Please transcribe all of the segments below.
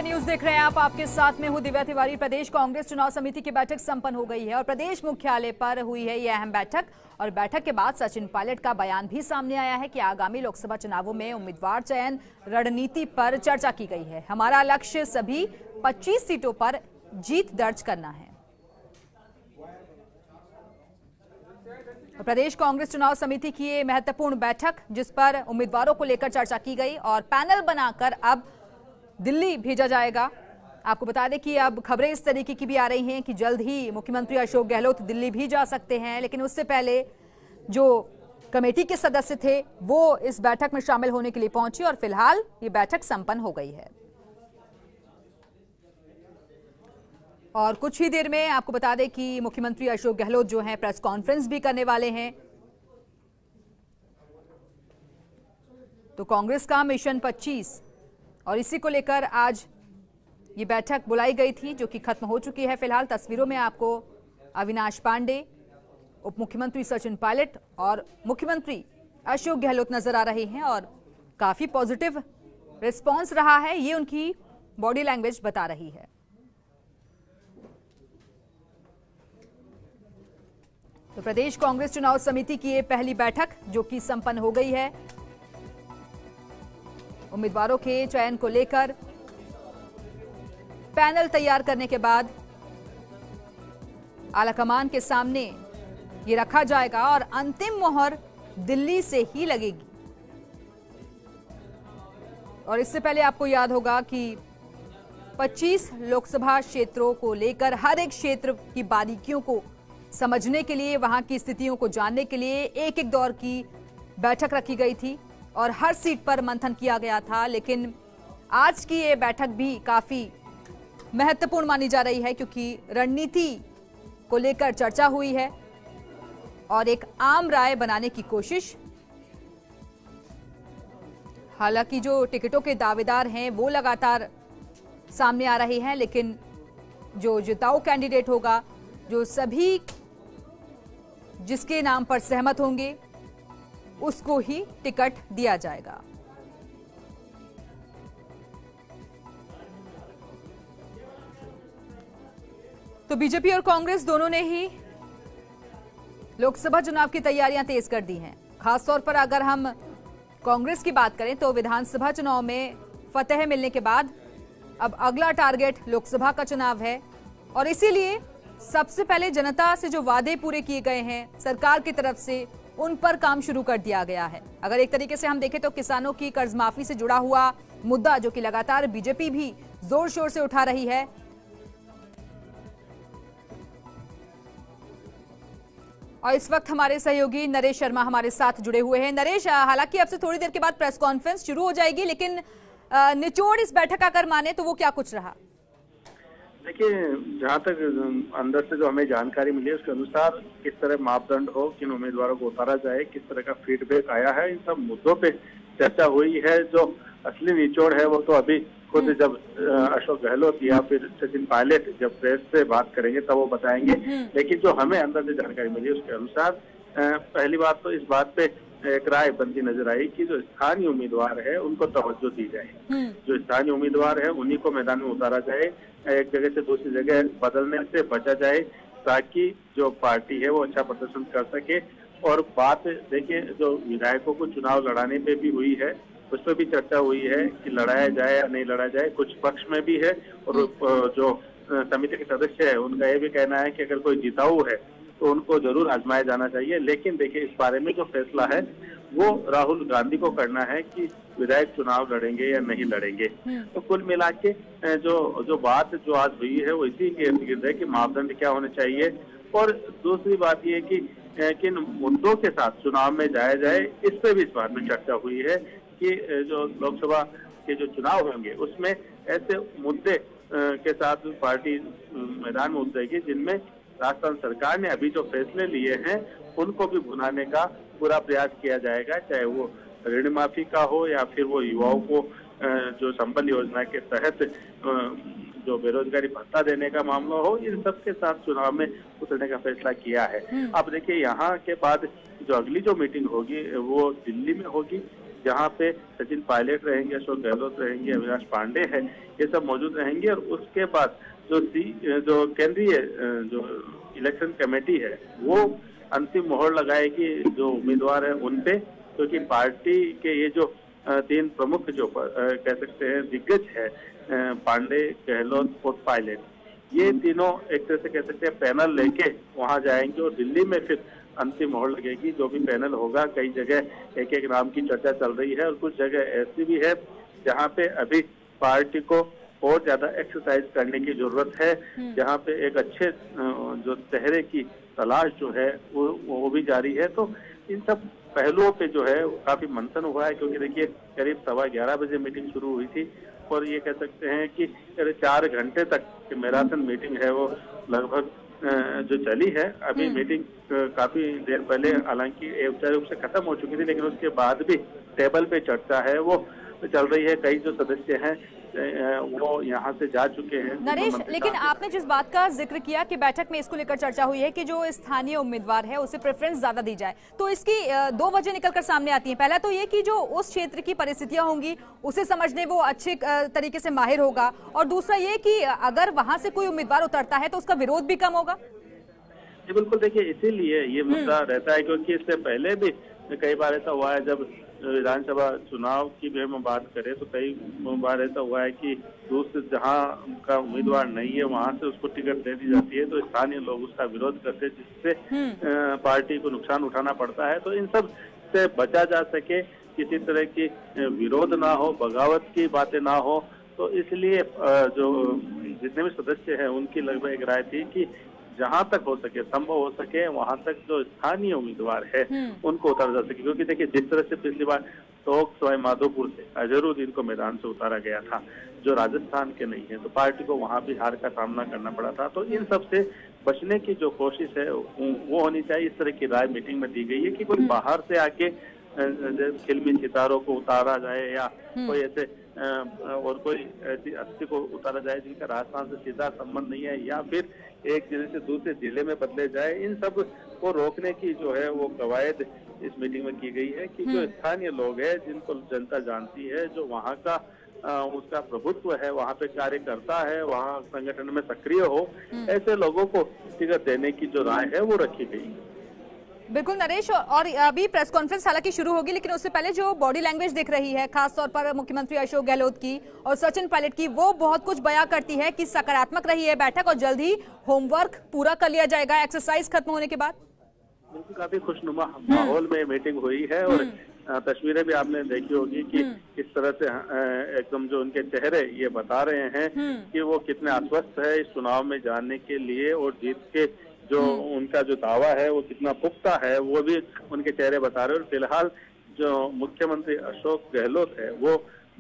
News देख रहे हैं आप। आपके साथ में हूं दिव्या तिवारी। प्रदेश कांग्रेस चुनाव समिति की बैठक संपन्न हो गई है और प्रदेश मुख्यालय पर हुई है यह अहम बैठक। और बैठक के बाद सचिन पायलट का बयान भी सामने आया है कि आगामी लोकसभा चुनावों में उम्मीदवार चयन रणनीति पर चर्चा की गई है। हमारा लक्ष्य सभी 25 सीटों पर जीत दर्ज करना है। प्रदेश कांग्रेस चुनाव समिति की ये महत्वपूर्ण बैठक, जिस पर उम्मीदवारों को लेकर चर्चा की गई और पैनल बनाकर अब दिल्ली भेजा जाएगा। आपको बता दें कि अब खबरें इस तरीके की भी आ रही हैं कि जल्द ही मुख्यमंत्री अशोक गहलोत दिल्ली भी जा सकते हैं, लेकिन उससे पहले जो कमेटी के सदस्य थे वो इस बैठक में शामिल होने के लिए पहुंचे और फिलहाल ये बैठक संपन्न हो गई है। और कुछ ही देर में आपको बता दें कि मुख्यमंत्री अशोक गहलोत जो हैं प्रेस कॉन्फ्रेंस भी करने वाले हैं। तो कांग्रेस का मिशन 25 और इसी को लेकर आज ये बैठक बुलाई गई थी, जो कि खत्म हो चुकी है। फिलहाल तस्वीरों में आपको अविनाश पांडे, उप मुख्यमंत्री सचिन पायलट और मुख्यमंत्री अशोक गहलोत नजर आ रहे हैं और काफी पॉजिटिव रिस्पांस रहा है, ये उनकी बॉडी लैंग्वेज बता रही है। तो प्रदेश कांग्रेस चुनाव समिति की ये पहली बैठक जो कि संपन्न हो गई है। उम्मीदवारों के चयन को लेकर पैनल तैयार करने के बाद आलाकमान के सामने ये रखा जाएगा और अंतिम मोहर दिल्ली से ही लगेगी। और इससे पहले आपको याद होगा कि 25 लोकसभा क्षेत्रों को लेकर हर एक क्षेत्र की बारीकियों को समझने के लिए, वहां की स्थितियों को जानने के लिए एक एक दौर की बैठक रखी गई थी और हर सीट पर मंथन किया गया था। लेकिन आज की ये बैठक भी काफी महत्वपूर्ण मानी जा रही है, क्योंकि रणनीति को लेकर चर्चा हुई है और एक आम राय बनाने की कोशिश। हालांकि जो टिकटों के दावेदार हैं वो लगातार सामने आ रहे हैं, लेकिन जो जिताऊ कैंडिडेट होगा, जो सभी जिसके नाम पर सहमत होंगे, उसको ही टिकट दिया जाएगा। तो बीजेपी और कांग्रेस दोनों ने ही लोकसभा चुनाव की तैयारियां तेज कर दी हैं। खासतौर पर अगर हम कांग्रेस की बात करें तो विधानसभा चुनाव में फतेह मिलने के बाद अब अगला टारगेट लोकसभा का चुनाव है और इसीलिए सबसे पहले जनता से जो वादे पूरे किए गए हैं सरकार की तरफ से, उन पर काम शुरू कर दिया गया है। अगर एक तरीके से हम देखें तो किसानों की कर्ज माफी से जुड़ा हुआ मुद्दा, जो कि लगातार बीजेपी भी जोर शोर से उठा रही है, और इस वक्त हमारे सहयोगी नरेश शर्मा हमारे साथ जुड़े हुए हैं। नरेश, हालांकि अब से थोड़ी देर के बाद प्रेस कॉन्फ्रेंस शुरू हो जाएगी, लेकिन निचोड़ इस बैठक का अगर माने तो वो क्या कुछ रहा? देखिए, जहाँ तक अंदर से जो हमें जानकारी मिली है उसके अनुसार किस तरह मापदंड हो, किन उम्मीदवारों को उतारा जाए, किस तरह का फीडबैक आया है, इन सब मुद्दों पे चर्चा हुई है। जो असली निचोड़ है वो तो अभी खुद जब अशोक गहलोत या फिर सचिन पायलट जब प्रेस से बात करेंगे तब वो बताएंगे। लेकिन जो हमें अंदर से जानकारी मिली उसके अनुसार पहली बात तो इस बात पे एक राय बनती नजर आई कि जो स्थानीय उम्मीदवार है उनको तवज्जो दी जाए। जो स्थानीय उम्मीदवार है उन्हीं को मैदान में उतारा जाए, एक जगह से दूसरी जगह बदलने से बचा जाए, ताकि जो पार्टी है वो अच्छा प्रदर्शन कर सके। और बात देखिए, जो विधायकों को चुनाव लड़ाने पे भी हुई है, उस पर भी चर्चा हुई है कि लड़ाया जाए या नहीं लड़ा जाए। कुछ पक्ष में भी है और जो समिति के सदस्य है उनका ये भी कहना है कि अगर कोई जिताऊ है तो उनको जरूर आजमाया जाना चाहिए। लेकिन देखिए, इस बारे में जो फैसला है वो राहुल गांधी को करना है कि विधायक चुनाव लड़ेंगे या नहीं लड़ेंगे। तो कुल मिला के जो बात जो आज हुई है वो इसी के इर्द गिर्द है कि मापदंड क्या होने चाहिए। और दूसरी बात ये कि किन मुद्दों के साथ चुनाव में जाया जाए, इस पर भी इस बार में चर्चा हुई है कि जो लोकसभा के जो चुनाव होंगे उसमें ऐसे मुद्दे के साथ पार्टी मैदान में उतरेगी जिनमें राजस्थान सरकार ने अभी जो फैसले लिए हैं उनको भी भुनाने का पूरा प्रयास किया जाएगा, चाहे वो ऋण माफी का हो या फिर वो युवाओं को जो संबल योजना के तहत जो बेरोजगारी भत्ता देने का मामला हो, इन सब के साथ चुनाव में उतरने का फैसला किया है। अब देखिए, यहाँ के बाद जो अगली जो मीटिंग होगी वो दिल्ली में होगी जहाँ पे सचिन पायलट रहेंगे, अशोक गहलोत रहेंगे, अविनाश पांडे है, ये सब मौजूद रहेंगे। और उसके बाद जो केंद्रीय जो इलेक्शन कमेटी है वो अंतिम मोहर लगाएगी जो उम्मीदवार है उनपे, क्योंकि पार्टी के ये जो 3 प्रमुख जो कह सकते हैं दिग्गज है, पांडे, गहलोत और पायलट, ये तीनों एक तरह से कह सकते हैं पैनल लेके वहां जाएंगे और दिल्ली में फिर अंतिम मोहर लगेगी। जो भी पैनल होगा, कई जगह एक एक नाम की चर्चा चल रही है और कुछ जगह ऐसी भी है जहां पे अभी पार्टी को और ज्यादा एक्सरसाइज करने की जरूरत है, जहां पे एक अच्छे जो चेहरे की तलाश जो है वो भी जारी है। तो इन सब पहलुओं पे जो है काफी मंथन हुआ है, क्योंकि देखिए करीब 11:15 बजे मीटिंग शुरू हुई थी और ये कह सकते हैं कि 4 घंटे तक मैराथन मीटिंग है वो लगभग जो चली है। अभी मीटिंग काफी देर पहले हालांकि औपचारिक रूप से खत्म हो चुकी थी, लेकिन उसके बाद भी टेबल पे चर्चा है वो चल रही है। कई जो सदस्य हैं वो यहाँ से जा चुके हैं। नरेश, लेकिन आपने जिस बात का जिक्र किया कि बैठक में इसको लेकर चर्चा हुई है कि जो स्थानीय उम्मीदवार है उसे प्रेफरेंस ज्यादा दी जाए, तो इसकी 2 वजह निकलकर सामने आती हैं। पहला तो ये कि जो उस क्षेत्र की परिस्थितियां होंगी उसे समझने वो अच्छे तरीके से माहिर होगा, और दूसरा ये कि अगर वहां से कोई उम्मीदवार उतरता है तो उसका विरोध भी कम होगा। जी बिल्कुल, देखिए इसीलिए ये मुद्दा रहता है, क्योंकि इससे पहले भी कई बार ऐसा हुआ है जब विधानसभा चुनाव की भी हम बात करें तो कई बार ऐसा हुआ है कि दूसरे जहां का उम्मीदवार नहीं है वहां से उसको टिकट दे दी जाती है, तो स्थानीय लोग उसका विरोध करते हैं, जिससे पार्टी को नुकसान उठाना पड़ता है। तो इन सब से बचा जा सके, किसी तरह की विरोध ना हो, बगावत की बातें ना हो, तो इसलिए जो जितने भी सदस्य हैं उनकी लगभग एक राय थी कि जहां तक हो सके, संभव हो सके, वहां तक जो स्थानीय उम्मीदवार है उनको उतारा जा सके। क्योंकि देखिए जिस तरह से पिछली बार टोंक सवाई माधोपुर से अजहरुद्दीन को मैदान से उतारा गया था, जो राजस्थान के नहीं है, तो पार्टी को वहां भी हार का सामना करना पड़ा था। तो इन सब से बचने की जो कोशिश है वो होनी चाहिए। इस तरह की राय मीटिंग में दी गई है कि कोई बाहर से आके फिल्मी सितारों को उतारा जाए या कोई ऐसे और कोई ऐसी हस्ती को उतारा जाए जिनका राजस्थान से सीधा संबंध नहीं है, या फिर एक जिले से दूसरे जिले में बदले जाए, इन सब को रोकने की जो है वो कवायद इस मीटिंग में की गई है कि जो स्थानीय लोग हैं, जिनको जनता जानती है, जो वहाँ का उसका प्रभुत्व है, वहाँ पे कार्य करता है, वहाँ संगठन में सक्रिय हो, ऐसे लोगों को टिकट देने की जो राय है वो रखी गई। बिल्कुल नरेश, और अभी प्रेस कॉन्फ्रेंस हालांकि शुरू होगी, लेकिन उससे पहले जो बॉडी लैंग्वेज दिख रही है खासतौर पर मुख्यमंत्री अशोक गहलोत की और सचिन पायलट की, वो बहुत कुछ बयां करती है कि सकारात्मक रही है बैठक और जल्द ही होमवर्क पूरा कर लिया जाएगा एक्सरसाइज खत्म होने के बाद। बिल्कुल, काफी खुशनुमा माहौल में मीटिंग हुई है और तस्वीरें भी आपने देखी होगी कि किस तरह से एकदम जो उनके चेहरे ये बता रहे हैं कि वो कितने आश्वस्त है इस चुनाव में जाने के लिए, और जीत के जो उनका जो दावा है वो कितना पुख्ता है वो भी उनके चेहरे बता रहे हैं। और फिलहाल जो मुख्यमंत्री अशोक गहलोत है वो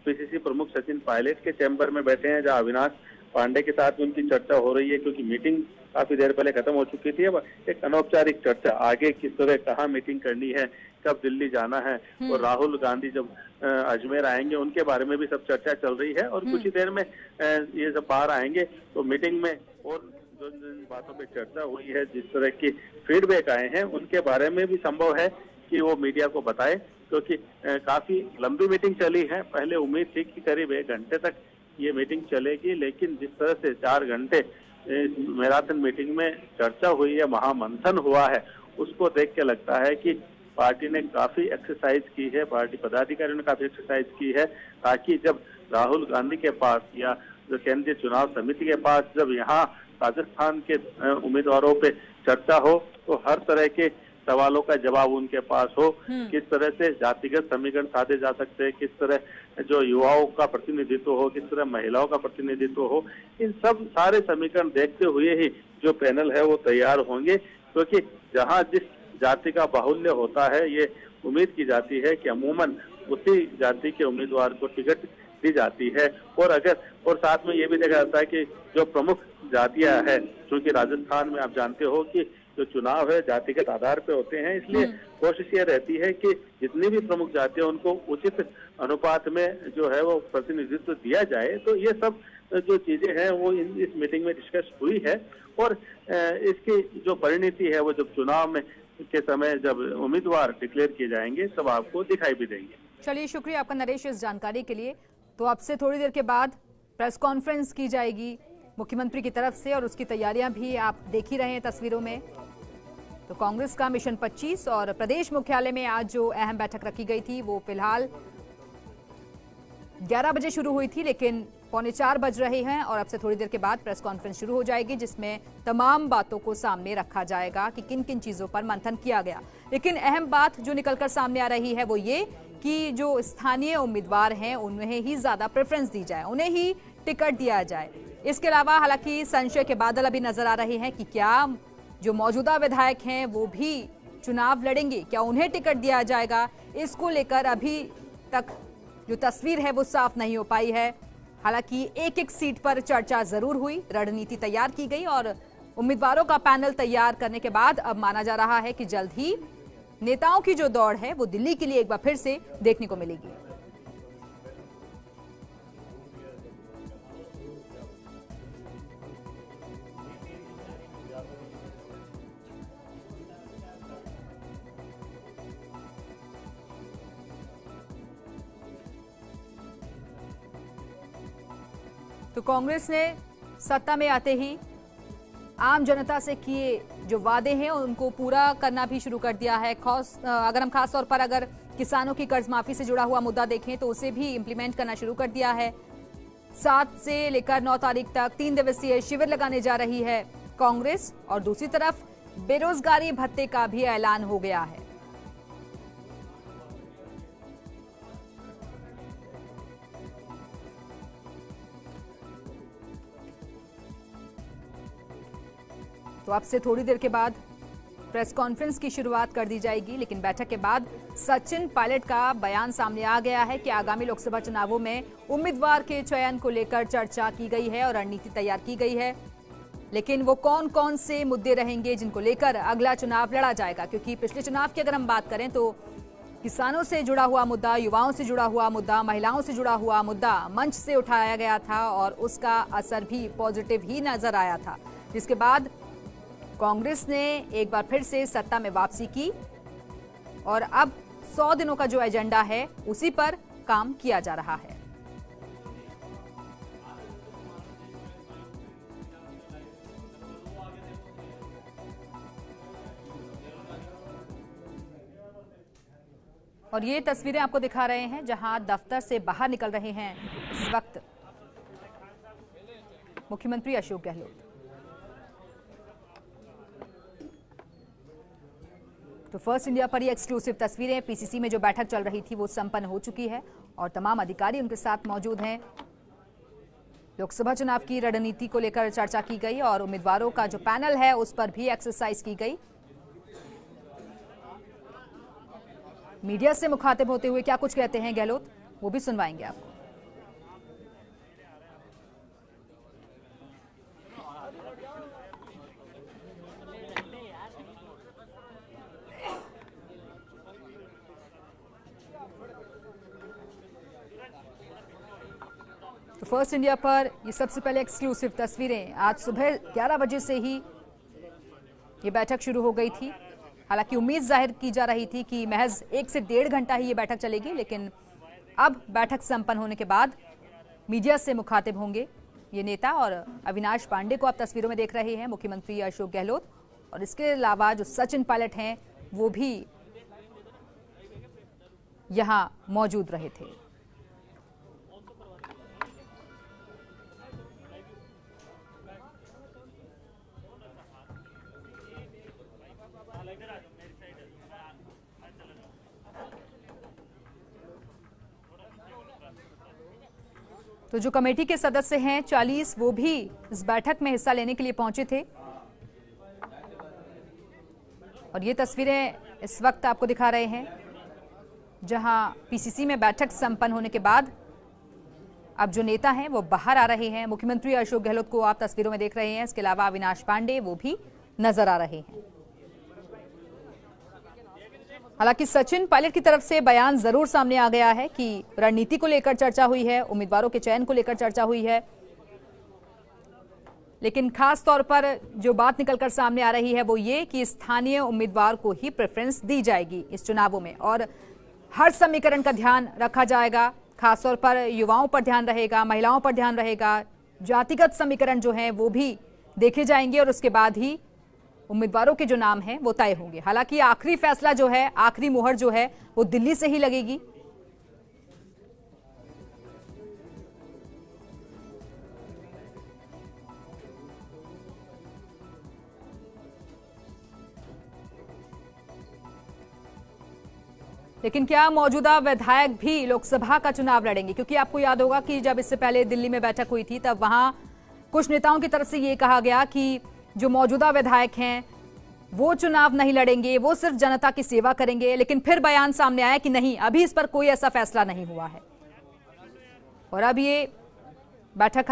पीसीसी प्रमुख सचिन पायलट के चैम्बर में बैठे हैं, जहां अविनाश पांडे के साथ उनकी चर्चा हो रही है, क्योंकि मीटिंग काफी देर पहले खत्म हो चुकी थी। अब एक अनौपचारिक चर्चा आगे किस तरह कहाँ मीटिंग करनी है, कब दिल्ली जाना है, और राहुल गांधी जब अजमेर आएंगे उनके बारे में भी सब चर्चा चल रही है। और कुछ ही देर में ये जब बाहर आएंगे तो मीटिंग में और जो जिन बातों पे चर्चा हुई है, जिस तरह की फीडबैक आए हैं, उनके बारे में भी संभव है कि वो मीडिया को बताए, क्योंकि काफी लंबी मीटिंग चली है। पहले उम्मीद थी कि करीब 1 घंटे तक ये मीटिंग चलेगी, लेकिन जिस तरह से 4 घंटे मैराथन मीटिंग में चर्चा हुई है, महामंथन हुआ है, उसको देख के लगता है कि पार्टी ने काफी एक्सरसाइज की है, पार्टी पदाधिकारियों ने काफी एक्सरसाइज की है, ताकि जब राहुल गांधी के पास या जो केंद्रीय चुनाव समिति के पास जब यहाँ राजस्थान के उम्मीदवारों पे चर्चा हो तो हर तरह के सवालों का जवाब उनके पास हो। किस तरह से जातिगत समीकरण साधे जा सकते हैं, किस तरह जो युवाओं का प्रतिनिधित्व हो, किस तरह महिलाओं का प्रतिनिधित्व हो, इन सब सारे समीकरण देखते हुए ही जो पैनल है वो तैयार होंगे। क्योंकि जहां जिस जाति का बाहुल्य होता है, ये उम्मीद की जाती है कि अमूमन उसी जाति के उम्मीदवार को टिकट दी जाती है। और साथ में ये भी देखा जाता है कि जो प्रमुख जातियां हैं, क्योंकि राजस्थान में आप जानते हो कि जो चुनाव है जातिगत आधार पे होते हैं, इसलिए कोशिश ये रहती है कि जितनी भी प्रमुख जातियां उनको उचित अनुपात में जो है वो प्रतिनिधित्व दिया जाए। तो ये सब जो चीजें हैं वो इस मीटिंग में डिस्कस हुई है, और इसकी जो परिणति है वो जब चुनाव में के समय जब उम्मीदवार डिक्लेयर किए जाएंगे तब आपको दिखाई भी देंगे। चलिए, शुक्रिया आपका नरेश इस जानकारी के लिए। तो अब से थोड़ी देर के बाद प्रेस कॉन्फ्रेंस की जाएगी मुख्यमंत्री की तरफ से, और उसकी तैयारियां भी आप देख ही रहे हैं तस्वीरों में। तो कांग्रेस का मिशन 25 और प्रदेश मुख्यालय में आज जो अहम बैठक रखी गई थी वो फिलहाल 11 बजे शुरू हुई थी, लेकिन 3:45 बज रहे हैं और अब से थोड़ी देर के बाद प्रेस कॉन्फ्रेंस शुरू हो जाएगी, जिसमें तमाम बातों को सामने रखा जाएगा कि किन किन चीजों पर मंथन किया गया। लेकिन अहम बात जो निकलकर सामने आ रही है वो ये कि जो स्थानीय उम्मीदवार हैं उन्हें ही ज्यादा प्रेफरेंस दी जाए, उन्हें ही टिकट दिया जाए। इसके अलावा हालांकि संशय के बादल अभी नजर आ रहे हैं कि क्या जो मौजूदा विधायक हैं वो भी चुनाव लड़ेंगे, क्या उन्हें टिकट दिया जाएगा। इसको लेकर अभी तक जो तस्वीर है वो साफ नहीं हो पाई है। हालांकि एक एक सीट पर चर्चा जरूर हुई, रणनीति तैयार की गई और उम्मीदवारों का पैनल तैयार करने के बाद अब माना जा रहा है कि जल्द ही नेताओं की जो दौड़ है वो दिल्ली के लिए एक बार फिर से देखने को मिलेगी। तो कांग्रेस ने सत्ता में आते ही आम जनता से किए जो वादे हैं उनको पूरा करना भी शुरू कर दिया है। अगर हम खास तौर पर अगर किसानों की कर्ज माफी से जुड़ा हुआ मुद्दा देखें तो उसे भी इंप्लीमेंट करना शुरू कर दिया है। 7 से लेकर 9 तारीख तक 3 दिवसीय शिविर लगाने जा रही है कांग्रेस, और दूसरी तरफ बेरोजगारी भत्ते का भी ऐलान हो गया है। तो अब से थोड़ी देर के बाद प्रेस कॉन्फ्रेंस की शुरुआत कर दी जाएगी, लेकिन बैठक के बाद सचिन पायलट का बयान सामने आ गया है कि आगामी लोकसभा चुनावों में उम्मीदवार के चयन को लेकर चर्चा की गई है और रणनीति तैयार की गई है। लेकिन वो कौन कौन से मुद्दे रहेंगे जिनको लेकर अगला चुनाव लड़ा जाएगा, क्योंकि पिछले चुनाव की अगर हम बात करें तो किसानों से जुड़ा हुआ मुद्दा, युवाओं से जुड़ा हुआ मुद्दा, महिलाओं से जुड़ा हुआ मुद्दा मंच से उठाया गया था और उसका असर भी पॉजिटिव ही नजर आया था, जिसके बाद कांग्रेस ने एक बार फिर से सत्ता में वापसी की और अब 100 दिनों का जो एजेंडा है उसी पर काम किया जा रहा है। और ये तस्वीरें आपको दिखा रहे हैं जहां दफ्तर से बाहर निकल रहे हैं इस वक्त मुख्यमंत्री अशोक गहलोत। तो फर्स्ट इंडिया पर ये एक्सक्लूसिव तस्वीरें, पीसीसी में जो बैठक चल रही थी वो संपन्न हो चुकी है और तमाम अधिकारी उनके साथ मौजूद हैं। लोकसभा चुनाव की रणनीति को लेकर चर्चा की गई और उम्मीदवारों का जो पैनल है उस पर भी एक्सरसाइज की गई। मीडिया से मुखातिब होते हुए क्या कुछ कहते हैं गहलोत, वो भी सुनवाएंगे आपको। तो फर्स्ट इंडिया पर ये सबसे पहले एक्सक्लूसिव तस्वीरें, आज सुबह 11 बजे से ही ये बैठक शुरू हो गई थी। हालांकि उम्मीद जाहिर की जा रही थी कि महज 1 से 1.5 घंटा ही ये बैठक चलेगी, लेकिन अब बैठक संपन्न होने के बाद मीडिया से मुखातिब होंगे ये नेता। और अविनाश पांडे को आप तस्वीरों में देख रहे हैं, मुख्यमंत्री अशोक गहलोत, और इसके अलावा जो सचिन पायलट हैं वो भी यहां मौजूद रहे थे। तो जो कमेटी के सदस्य हैं 40, वो भी इस बैठक में हिस्सा लेने के लिए पहुंचे थे। और ये तस्वीरें इस वक्त आपको दिखा रहे हैं जहां पीसीसी में बैठक संपन्न होने के बाद अब जो नेता हैं वो बाहर आ रहे हैं। मुख्यमंत्री अशोक गहलोत को आप तस्वीरों में देख रहे हैं, इसके अलावा अविनाश पांडे वो भी नजर आ रहे हैं। हालांकि सचिन पायलट की तरफ से बयान जरूर सामने आ गया है कि रणनीति को लेकर चर्चा हुई है, उम्मीदवारों के चयन को लेकर चर्चा हुई है, लेकिन खास तौर पर जो बात निकलकर सामने आ रही है वो ये कि स्थानीय उम्मीदवार को ही प्रेफरेंस दी जाएगी इस चुनावों में। और हर समीकरण का ध्यान रखा जाएगा, खासतौर पर युवाओं पर ध्यान रहेगा, महिलाओं पर ध्यान रहेगा, जातिगत समीकरण जो हैं वो भी देखे जाएंगे और उसके बाद ही उम्मीदवारों के जो नाम हैं वो तय होंगे। हालांकि आखिरी फैसला जो है, आखिरी मुहर जो है वो दिल्ली से ही लगेगी। लेकिन क्या मौजूदा विधायक भी लोकसभा का चुनाव लड़ेंगे? क्योंकि आपको याद होगा कि जब इससे पहले दिल्ली में बैठक हुई थी तब वहां कुछ नेताओं की तरफ से ये कहा गया कि जो मौजूदा विधायक हैं वो चुनाव नहीं लड़ेंगे, वो सिर्फ जनता की सेवा करेंगे। लेकिन फिर बयान सामने आया कि नहीं, अभी इस पर कोई ऐसा फैसला नहीं हुआ है और अब ये बैठक